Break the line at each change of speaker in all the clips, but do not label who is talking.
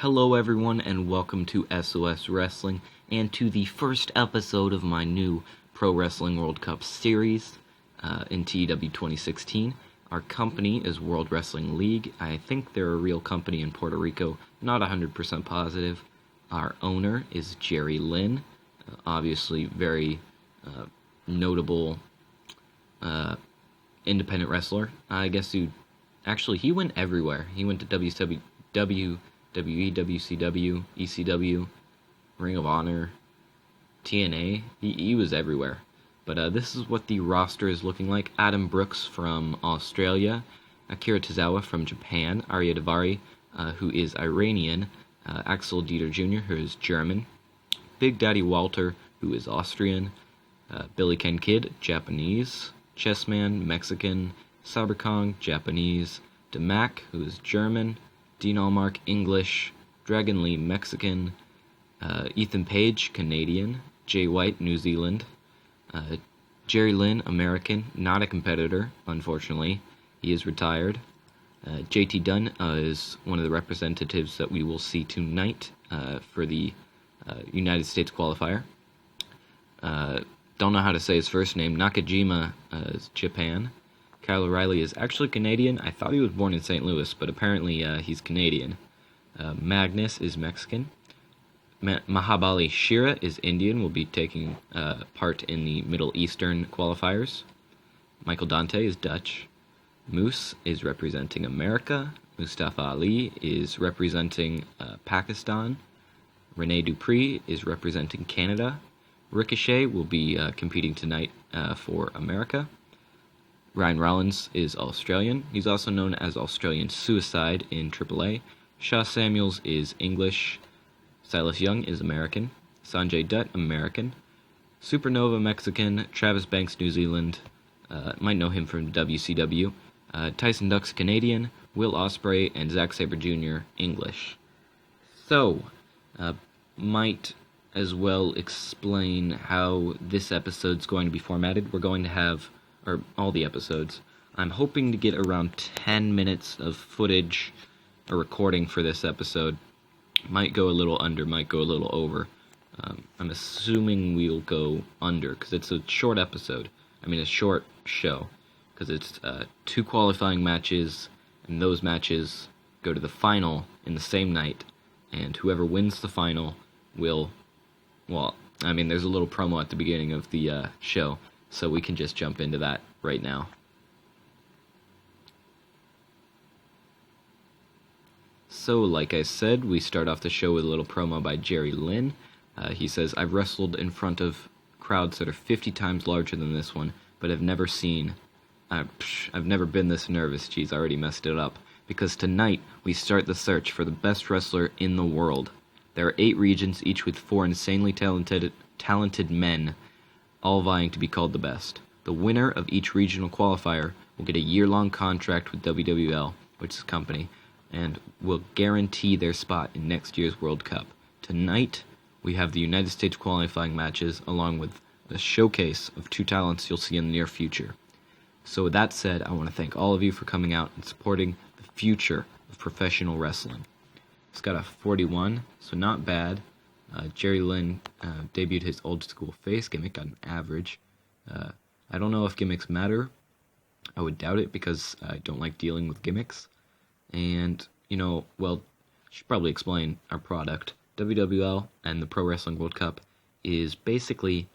Hello everyone and welcome to SOS Wrestling and to the first episode of my new Pro Wrestling World Cup series in TEW 2016. Our company is World Wrestling League. I think they're a real company in Puerto Rico, not 100% positive. Our owner is Jerry Lynn, obviously very notable independent wrestler. I guess he went everywhere. He went to WWE, WCW, ECW, Ring of Honor, TNA. He was everywhere. But this is what the roster is looking like. Adam Brooks from Australia, Akira Tozawa from Japan, Arya Davari, who is Iranian, Axel Dieter Jr., who is German, Big Daddy Walter, who is Austrian, Billy Ken Kid, Japanese, Chessman, Mexican, Cyber Kong, Japanese, Damac, who is German, Dean Allmark, English, Dragon Lee, Mexican, Ethan Page, Canadian, Jay White, New Zealand, Jerry Lynn, American, not a competitor, unfortunately. He is retired. JT Dunn is one of the representatives that we will see tonight for the United States qualifier. Don't know how to say his first name. Nakajima is Japan. Kyle O'Reilly is actually Canadian. I thought he was born in St. Louis, but apparently he's Canadian. Magnus is Mexican. Mahabali Shira is Indian, will be taking part in the Middle Eastern qualifiers. Michael Dante is Dutch. Moose is representing America. Mustafa Ali is representing Pakistan. Rene Dupree is representing Canada. Ricochet will be competing tonight for America. Ryan Rollins is Australian. He's also known as Australian Suicide in AAA. Shaw Samuels is English. Silas Young is American. Sanjay Dutt, American. Supernova, Mexican. Travis Banks, New Zealand. Might know him from WCW. Tyson Ducks, Canadian. Will Ospreay and Zack Sabre Jr., English. So, might as well explain how this episode's going to be formatted. We're going to have all the episodes. I'm hoping to get around 10 minutes of footage or recording for this episode. Might go a little under, might go a little over. I'm assuming we'll go under, because it's a short episode. A short show, because it's 2 qualifying matches, and those matches go to the final in the same night, and whoever wins the final will, there's a little promo at the beginning of the show, so we can just jump into that right now. So, like I said, we start off the show with a little promo by Jerry Lynn. He says, "I've wrestled in front of crowds that are 50 times larger than this one, but I've never been this nervous." Geez, I already messed it up. Because tonight, we start the search for the best wrestler in the world. There are 8 regions, each with 4 insanely talented men, all vying to be called the best. The winner of each regional qualifier will get a year-long contract with WWL, which is a company, and will guarantee their spot in next year's World Cup. Tonight, we have the United States qualifying matches, along with the showcase of 2 talents you'll see in the near future. So with that said, I want to thank all of you for coming out and supporting the future of professional wrestling. It's got a 41, so not bad. Jerry Lynn debuted his old school face gimmick, got an average. I don't know if gimmicks matter. I would doubt it, because I don't like dealing with gimmicks. And, I should probably explain our product. WWL and the Pro Wrestling World Cup is basically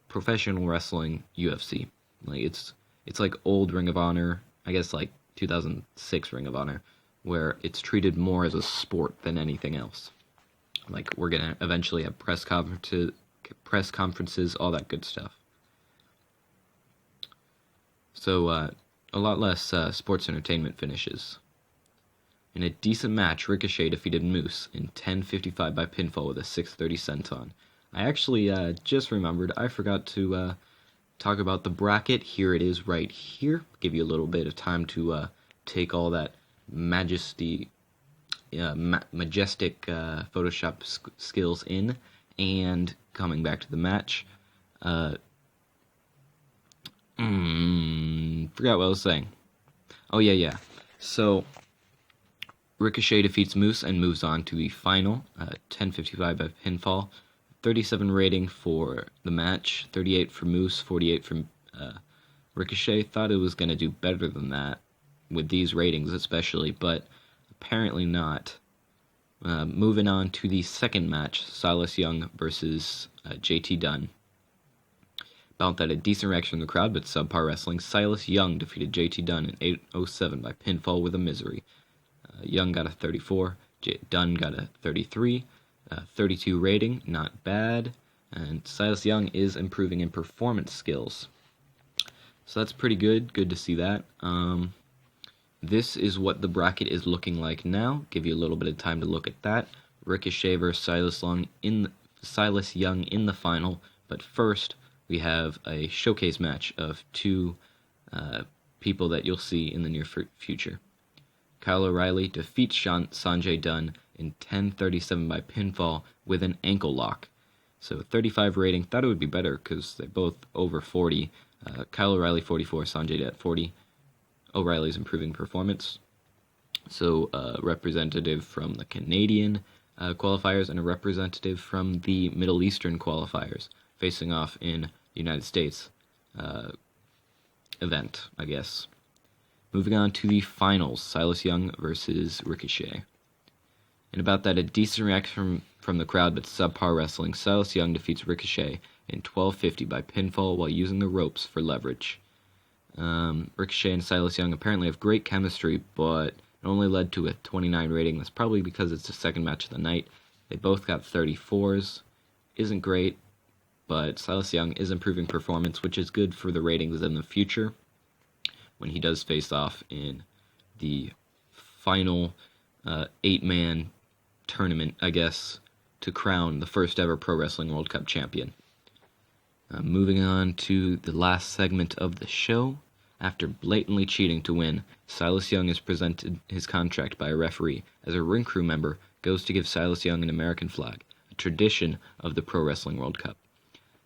professional wrestling UFC. It's like old Ring of Honor, I guess like 2006 Ring of Honor, where it's treated more as a sport than anything else. We're going to eventually have press conferences, all that good stuff. So, a lot less sports entertainment finishes. In a decent match, Ricochet defeated Moose in 10:55 by pinfall with a 6:30 senton. I actually just remembered, I forgot to talk about the bracket. Here it is right here. Give you a little bit of time to take all that majestic Photoshop skills in, and coming back to the match. Forgot what I was saying. Oh, yeah. So, Ricochet defeats Moose and moves on to the final, 10:55 by pinfall. 37 rating for the match, 38 for Moose, 48 for Ricochet. Thought it was going to do better than that, with these ratings especially, but apparently not. Moving on to the second match, Silas Young versus JT Dunn. About that, a decent reaction from the crowd, but subpar wrestling. Silas Young defeated JT Dunn in 8:07 by pinfall with a misery. Young got a 34, Dunn got a 33, 32 rating, not bad, and Silas Young is improving in performance skills. So that's pretty good to see that. This is what the bracket is looking like now. Give you a little bit of time to look at that. Ricochet versus Silas Young in the final, but first we have a showcase match of two people that you'll see in the near future. Kyle O'Reilly defeats Sanjay Dunn in 10:37 by pinfall with an ankle lock. So 35 rating. Thought it would be better because they're both over 40. Kyle O'Reilly 44, Sanjay at 40. O'Reilly's improving performance. So representative from the Canadian qualifiers and a representative from the Middle Eastern qualifiers facing off in the United States event, I guess. Moving on to the finals, Silas Young versus Ricochet. And about that, a decent reaction from the crowd, but subpar wrestling. Silas Young defeats Ricochet in 12:50 by pinfall while using the ropes for leverage. Ricochet and Silas Young apparently have great chemistry, but it only led to a 29 rating. That's probably because it's the second match of the night. They both got 34s. Isn't great, but Silas Young is improving performance, which is good for the ratings in the future when he does face off in the final 8-man tournament, I guess, to crown the first ever Pro Wrestling World Cup champion. Moving on to the last segment of the show. After blatantly cheating to win, Silas Young is presented his contract by a referee as a ring crew member goes to give Silas Young an American flag, a tradition of the Pro Wrestling World Cup.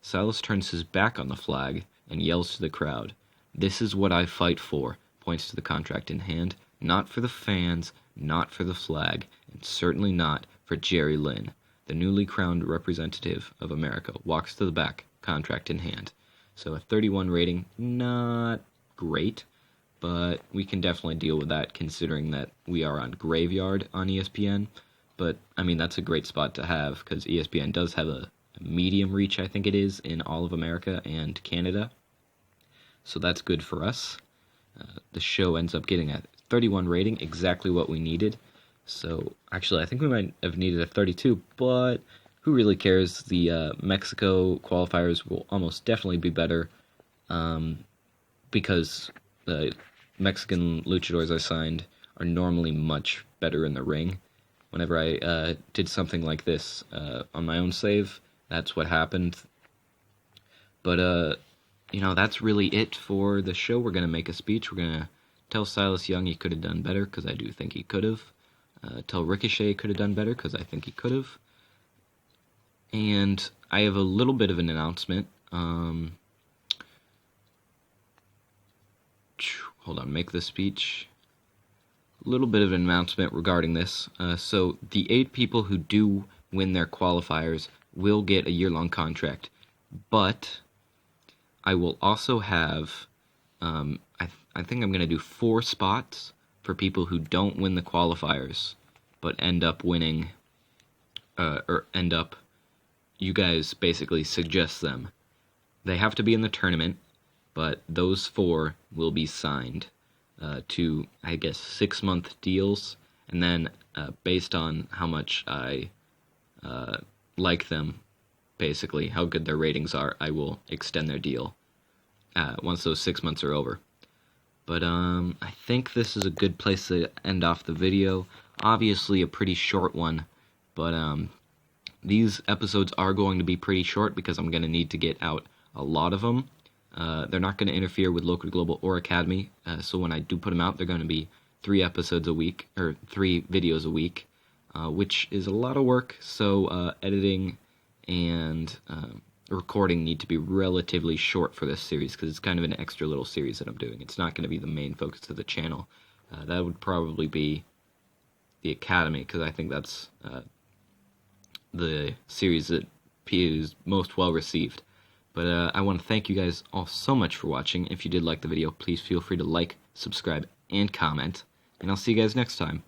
Silas turns his back on the flag and yells to the crowd, "This is what I fight for," points to the contract in hand, not for the fans, not for the flag, and certainly not for Jerry Lynn. The newly crowned representative of America walks to the back, contract in hand. So a 31 rating, not great, but we can definitely deal with that considering that we are on Graveyard on ESPN. But, I mean, that's a great spot to have because ESPN does have a medium reach, I think it is, in all of America and Canada. So that's good for us. The show ends up getting a 31 rating, exactly what we needed. So, actually, I think we might have needed a 32, but who really cares? The Mexico qualifiers will almost definitely be better because the Mexican luchadors I signed are normally much better in the ring. Whenever I did something like this on my own save, that's what happened. But, that's really it for the show. We're going to make a speech. We're going to tell Silas Young he could have done better, because I do think he could have. Tell Ricochet could have done better, because I think he could have. And I have a little bit of an announcement. Hold on, make the speech. A little bit of an announcement regarding this. So the 8 people who do win their qualifiers will get a year-long contract. But I will also have, I think I'm going to do 4 spots for people who don't win the qualifiers, but end up winning, you guys basically suggest them. They have to be in the tournament, but those 4 will be signed to, I guess, 6-month deals, and then based on how much I like them, basically, how good their ratings are, I will extend their deal once those 6 months are over. But I think this is a good place to end off the video. Obviously a pretty short one, but these episodes are going to be pretty short because I'm going to need to get out a lot of them. They're not going to interfere with Local, Global, or Academy, so when I do put them out, they're going to be 3 episodes a week, or 3 videos a week, which is a lot of work, so editing and recording need to be relatively short for this series, because it's kind of an extra little series that I'm doing. It's not going to be the main focus of the channel. That would probably be the Academy, because I think that's the series that is most well received. But I want to thank you guys all so much for watching. If you did like the video, please feel free to like, subscribe, and comment. And I'll see you guys next time.